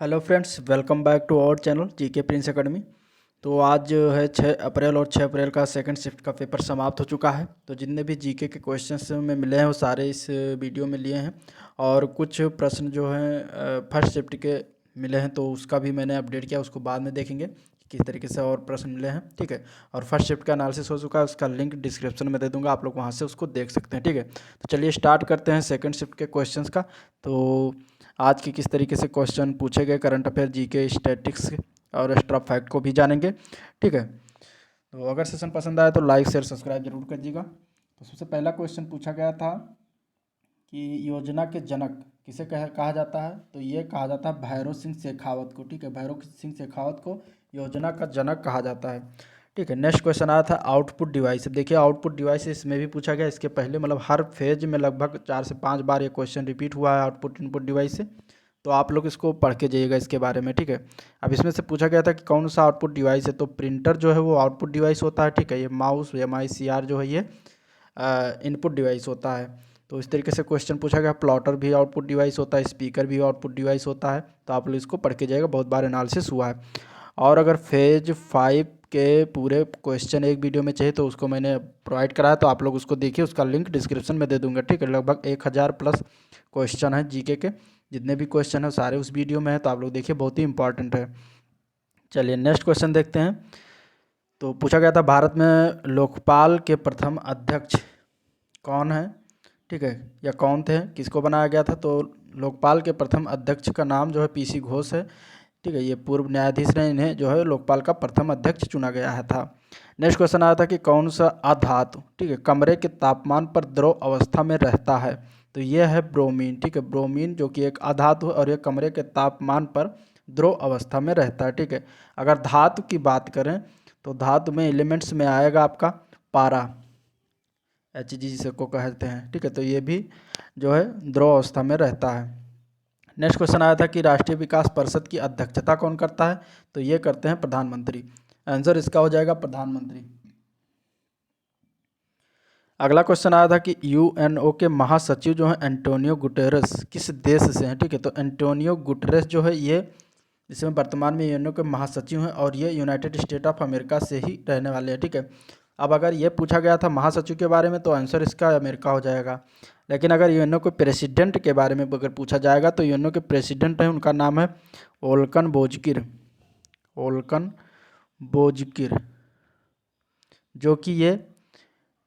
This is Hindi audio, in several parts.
Hello friends, welcome back to our channel GK prince academy. तो आज जो है 6 अप्रैल और 6 अप्रैल का सेकंड शिफ्ट का पेपर समाप्त हो चुका है। तो जितने भी जीके के क्वेश्चंस में मिले हैं वो सारे इस वीडियो में लिए हैं और कुछ प्रश्न जो हैं फर्स्ट शिफ्ट के मिले हैं तो उसका भी मैंने अपडेट किया, उसको बाद में देखेंगे कि किस तरीके से और प्रश्न मिले हैं। ठीक है, और फर्स्ट शिफ्ट का एनालिसिस हो चुका है, उसका लिंक डिस्क्रिप्शन में दे दूँगा, आप लोग वहाँ से उसको देख सकते हैं। ठीक है, तो चलिए स्टार्ट करते हैं सेकेंड शिफ्ट के क्वेश्चंस का। तो आज के किस तरीके से क्वेश्चन पूछे गए, करंट अफेयर, जीके, स्टैटिक्स और एक्स्ट्रा फैक्ट को भी जानेंगे। ठीक है, तो अगर सेशन पसंद आए तो लाइक शेयर सब्सक्राइब जरूर कीजिएगा। तो सबसे पहला क्वेश्चन पूछा गया था कि योजना के जनक किसे कहा जाता है। तो ये कहा जाता है भैरव सिंह शेखावत को। ठीक है, भैरव सिंह शेखावत को योजना का जनक कहा जाता है। ठीक है, नेक्स्ट क्वेश्चन आया था आउटपुट डिवाइस। देखिए आउटपुट डिवाइस इसमें भी पूछा गया, इसके पहले मतलब हर फेज में लगभग 4 से 5 बार ये क्वेश्चन रिपीट हुआ है आउटपुट इनपुट डिवाइस से। तो आप लोग इसको पढ़ के जाइएगा इसके बारे में। ठीक है, अब इसमें से पूछा गया था कि कौन सा आउटपुट डिवाइस है। तो प्रिंटर जो है वो आउटपुट डिवाइस होता है। ठीक है, ये माउस MICR जो है ये इनपुट डिवाइस होता है। तो इस तरीके से क्वेश्चन पूछा गया। प्लॉटर भी आउटपुट डिवाइस होता है, स्पीकर भी आउटपुट डिवाइस होता है। तो आप लोग इसको पढ़ के जाइएगा, बहुत बार एनालिसिस हुआ है। और अगर फेज 5 के पूरे क्वेश्चन एक वीडियो में चाहिए तो उसको मैंने प्रोवाइड कराया, तो आप लोग उसको देखिए, उसका लिंक डिस्क्रिप्शन में दे दूंगा। ठीक है, लगभग 1000 प्लस क्वेश्चन है जीके के, जितने भी क्वेश्चन है सारे उस वीडियो में है, तो आप लोग देखिए, बहुत ही इंपॉर्टेंट है। चलिए नेक्स्ट क्वेश्चन देखते हैं। तो पूछा गया था भारत में लोकपाल के प्रथम अध्यक्ष कौन है। ठीक है, या कौन थे, किसको बनाया गया था। तो लोकपाल के प्रथम अध्यक्ष का नाम जो है PC घोष है। ठीक है, ये पूर्व न्यायाधीश ने इन्हें जो है लोकपाल का प्रथम अध्यक्ष चुना गया है था। नेक्स्ट क्वेश्चन आया था कि कौन सा अधातु, ठीक है, कमरे के तापमान पर द्रव अवस्था में रहता है। तो ये है ब्रोमीन। ठीक है, ब्रोमीन जो कि एक अधातु है और ये कमरे के तापमान पर द्रव अवस्था में रहता है। ठीक है, अगर धातु की बात करें तो धातु में एलिमेंट्स में आएगा आपका पारा, Hg जिसे को कहते हैं। ठीक है, तो ये भी जो है द्रव अवस्था में रहता है। नेक्स्ट क्वेश्चन आया था कि राष्ट्रीय विकास परिषद की अध्यक्षता कौन करता है। तो ये करते हैं प्रधानमंत्री। आंसर इसका हो जाएगा प्रधानमंत्री। अगला क्वेश्चन आया था कि UNO के महासचिव जो हैं एंटोनियो गुटेरेस किस देश से हैं। ठीक है, तो एंटोनियो गुटेरेस जो है ये इसमें वर्तमान में UNO के महासचिव हैं और ये यूनाइटेड स्टेट ऑफ अमेरिका से ही रहने वाले हैं। ठीक है, अब अगर ये पूछा गया था महासचिव के बारे में तो आंसर इसका अमेरिका हो जाएगा। लेकिन अगर UNO के प्रेसिडेंट के बारे में अगर पूछा जाएगा तो UNO के प्रेसिडेंट हैं, उनका नाम है ओल्कन बोजकिर। ओल्कन बोजकिर जो कि ये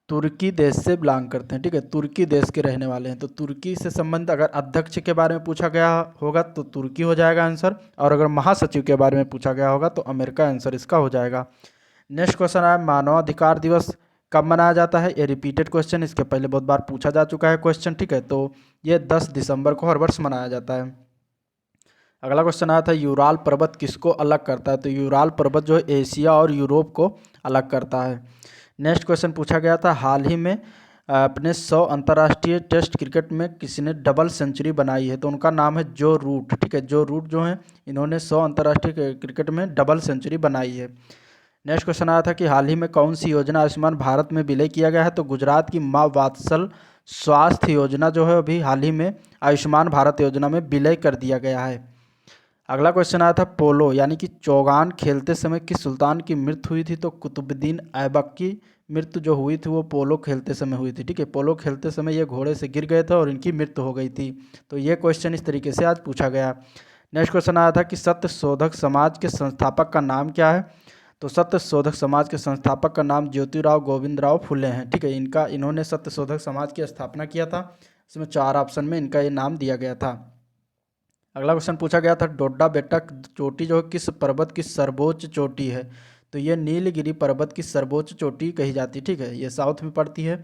तुर्की देश से बिलोंग करते हैं। ठीक है, तुर्की देश के रहने वाले हैं। तो तुर्की से संबंधित अगर अध्यक्ष के बारे में पूछा गया होगा तो तुर्की हो जाएगा आंसर, और अगर महासचिव के बारे में पूछा गया होगा तो अमेरिका आंसर इसका हो जाएगा। नेक्स्ट क्वेश्चन आया मानवाधिकार दिवस कब मनाया जाता है। ये रिपीटेड क्वेश्चन, इसके पहले बहुत बार पूछा जा चुका है क्वेश्चन। ठीक है, तो ये 10 दिसंबर को हर वर्ष मनाया जाता है। अगला क्वेश्चन आया था यूराल पर्वत किसको अलग करता है। तो यूराल पर्वत जो है एशिया और यूरोप को अलग करता है। नेक्स्ट क्वेश्चन पूछा गया था हाल ही में अपने 100 अंतर्राष्ट्रीय टेस्ट क्रिकेट में किसी ने डबल सेंचुरी बनाई है। तो उनका नाम है जो रूट। ठीक है, जो रूट जो है इन्होंने 100 अंतर्राष्ट्रीय क्रिकेट में डबल सेंचुरी बनाई है। नेक्स्ट क्वेश्चन आया था कि हाल ही में कौन सी योजना आयुष्मान भारत में विलय किया गया है। तो गुजरात की माँ वात्सल स्वास्थ्य योजना जो है अभी हाल ही में आयुष्मान भारत योजना में विलय कर दिया गया है। अगला क्वेश्चन आया था पोलो यानी कि चौगान खेलते समय किस सुल्तान की मृत्यु हुई थी। तो कुतुबुद्दीन ऐबक की मृत्यु जो हुई थी वो पोलो खेलते समय हुई थी। ठीक है, पोलो खेलते समय ये घोड़े से गिर गए थे और इनकी मृत्यु हो गई थी। तो ये क्वेश्चन इस तरीके से आज पूछा गया। नेक्स्ट क्वेश्चन आया था कि सत्य शोधक समाज के संस्थापक का नाम क्या है। तो सत्य शोधक समाज के संस्थापक का नाम ज्योतिराव गोविंदराव फुले हैं। ठीक है, इन्होंने सत्य शोधक समाज की स्थापना किया था। इसमें 4 ऑप्शन में इनका ये नाम दिया गया था। अगला क्वेश्चन पूछा गया था डोडा बेट्टा चोटी जो है किस पर्वत की सर्वोच्च चोटी है। तो ये नीलगिरी पर्वत की सर्वोच्च चोटी कही जाती है। ठीक है, ये साउथ में पड़ती है,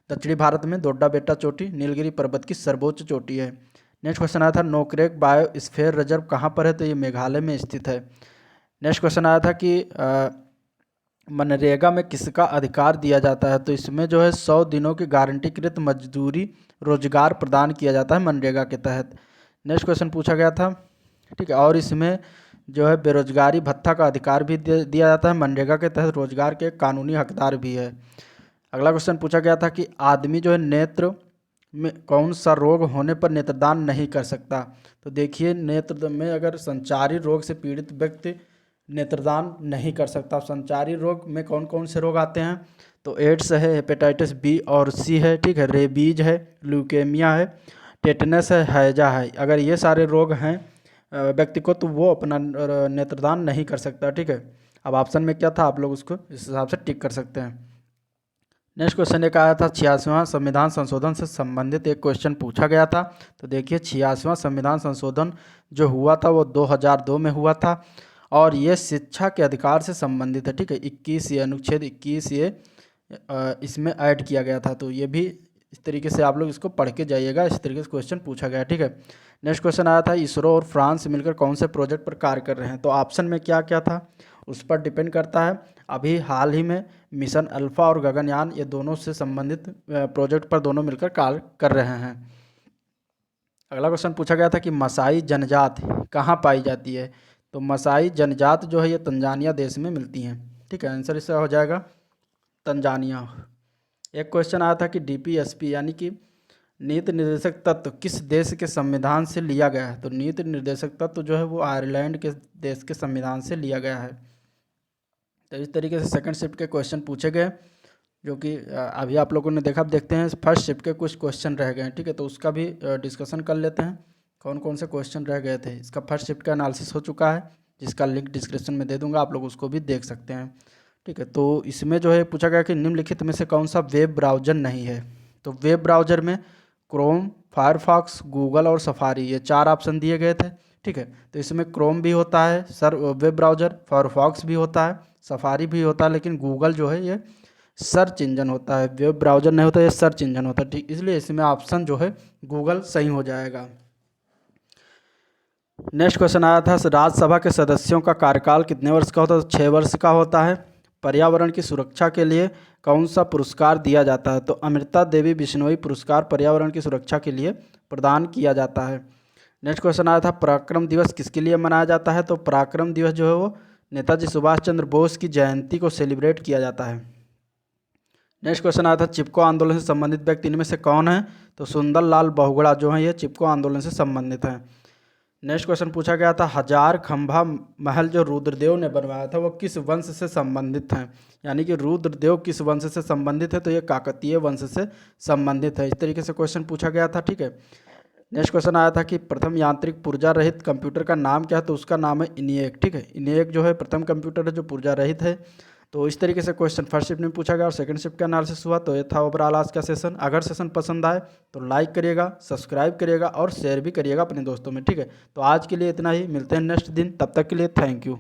दक्षिणी भारत में डोडा बेट्टा चोटी नीलगिरी पर्वत की सर्वोच्च चोटी है। नेक्स्ट क्वेश्चन आया था नोकरेक बायोस्फीयर रिजर्व कहाँ पर है। तो ये मेघालय में स्थित है। नेक्स्ट क्वेश्चन आया था कि मनरेगा में किसका अधिकार दिया जाता है। तो इसमें जो है 100 दिनों की गारंटीकृत मजदूरी रोजगार प्रदान किया जाता है मनरेगा के तहत। नेक्स्ट क्वेश्चन पूछा गया था, ठीक है, और इसमें जो है बेरोजगारी भत्ता का अधिकार भी दिया जाता है। मनरेगा के तहत रोजगार के कानूनी हकदार भी है। अगला क्वेश्चन पूछा गया था कि आदमी जो है नेत्र में कौन सा रोग होने पर नेत्रदान नहीं कर सकता? तो देखिए, नेत्र में अगर संचारी रोग से पीड़ित व्यक्ति नेत्रदान नहीं कर सकता। संचारी रोग में कौन कौन से रोग आते हैं? तो एड्स है, हेपेटाइटिस बी और सी है, ठीक है, रेबीज है, ल्यूकेमिया है, टेटनस है, हैजा है। अगर ये सारे रोग हैं व्यक्ति को, तो वो अपना नेत्रदान नहीं कर सकता, ठीक है। अब ऑप्शन में क्या था, आप लोग उसको इस हिसाब से टिक कर सकते हैं। नेक्स्ट क्वेश्चन एक आया था 86वां संविधान संशोधन से संबंधित एक क्वेश्चन पूछा गया था। तो देखिए, 86वां संविधान संशोधन जो हुआ था वो 2002 में हुआ था और ये शिक्षा के अधिकार से संबंधित है, ठीक है। 21 ये अनुच्छेद 21 ये इसमें ऐड किया गया था। तो ये भी इस तरीके से आप लोग इसको पढ़ के जाइएगा, इस तरीके से क्वेश्चन पूछा गया, ठीक है। नेक्स्ट क्वेश्चन आया था इसरो और फ्रांस मिलकर कौन से प्रोजेक्ट पर कार्य कर रहे हैं? तो ऑप्शन में क्या क्या था उस पर डिपेंड करता है। अभी हाल ही में मिशन अल्फा और गगनयान, ये दोनों से संबंधित प्रोजेक्ट पर दोनों मिलकर कार्य कर रहे हैं। अगला क्वेश्चन पूछा गया था कि मसाई जनजाति कहाँ पाई जाती है? तो मसाई जनजात जो है ये तंजानिया देश में मिलती हैं, ठीक है। आंसर इसका हो जाएगा तंजानिया। एक क्वेश्चन आया था कि डीपीएसपी यानी कि नीति निर्देशक तत्व किस देश के संविधान से लिया गया है? तो नीति निर्देशक तत्व जो है वो आयरलैंड के देश के संविधान से लिया गया है। तो इस तरीके से सेकंड शिफ्ट के क्वेश्चन पूछे गए, जो कि अभी आप लोगों ने देखा। अब देखते हैं फर्स्ट शिफ्ट के कुछ क्वेश्चन रह गए हैं, ठीक है। तो उसका भी डिस्कशन कर लेते हैं, कौन कौन से क्वेश्चन रह गए थे। इसका फर्स्ट शिफ्ट का एनालिसिस हो चुका है, जिसका लिंक डिस्क्रिप्शन में दे दूंगा, आप लोग उसको भी देख सकते हैं, ठीक है। तो इसमें जो है पूछा गया कि निम्नलिखित में से कौन सा वेब ब्राउज़र नहीं है? तो वेब ब्राउज़र में क्रोम, फायरफॉक्स, गूगल और सफारी, ये 4 ऑप्शन दिए गए थे, ठीक है। तो इसमें क्रोम भी होता है सर वेब ब्राउज़र, फायरफॉक्स भी होता है, सफारी भी होता है, लेकिन गूगल जो है ये सर्च इंजन होता है, वेब ब्राउज़र नहीं होता, ये सर्च इंजन होता है, ठीक। इसलिए इसमें ऑप्शन जो है गूगल सही हो जाएगा। नेक्स्ट क्वेश्चन आया था राज्यसभा के सदस्यों का कार्यकाल कितने वर्ष का होता है? तो 6 वर्ष का होता है। पर्यावरण की सुरक्षा के लिए कौन सा पुरस्कार दिया जाता है? तो अमृता देवी बिश्नोई पुरस्कार पर्यावरण की सुरक्षा के लिए प्रदान किया जाता है। नेक्स्ट क्वेश्चन आया था पराक्रम दिवस किसके लिए मनाया जाता है? तो पराक्रम दिवस जो है वो नेताजी सुभाष चंद्र बोस की जयंती को सेलिब्रेट किया जाता है। नेक्स्ट क्वेश्चन आया था चिपको आंदोलन से संबंधित व्यक्ति इनमें से कौन है? तो सुंदरलाल बहुगुणा जो है ये चिपको आंदोलन से संबंधित है। नेक्स्ट क्वेश्चन पूछा गया था हजार खंभा महल जो रुद्रदेव ने बनवाया था वो किस वंश से संबंधित हैं? यानी कि रुद्रदेव किस वंश से संबंधित है? तो ये काकतीय वंश से संबंधित है। इस तरीके से क्वेश्चन पूछा गया था, ठीक है। नेक्स्ट क्वेश्चन आया था कि प्रथम यांत्रिक पुर्जा रहित कंप्यूटर का नाम क्या है? तो उसका नाम है इनिएक, ठीक है। इनिएक जो है प्रथम कंप्यूटर है जो पुर्जा रहित है। तो इस तरीके से क्वेश्चन फर्स्ट शिफ्ट में पूछा गया और सेकंड शिफ्ट का एनालिसिस हुआ। तो ये था ओवरऑल आज का सेशन। अगर सेशन पसंद आए तो लाइक करिएगा, सब्सक्राइब करिएगा और शेयर भी करिएगा अपने दोस्तों में, ठीक है। तो आज के लिए इतना ही, मिलते हैं नेक्स्ट दिन, तब तक के लिए थैंक यू।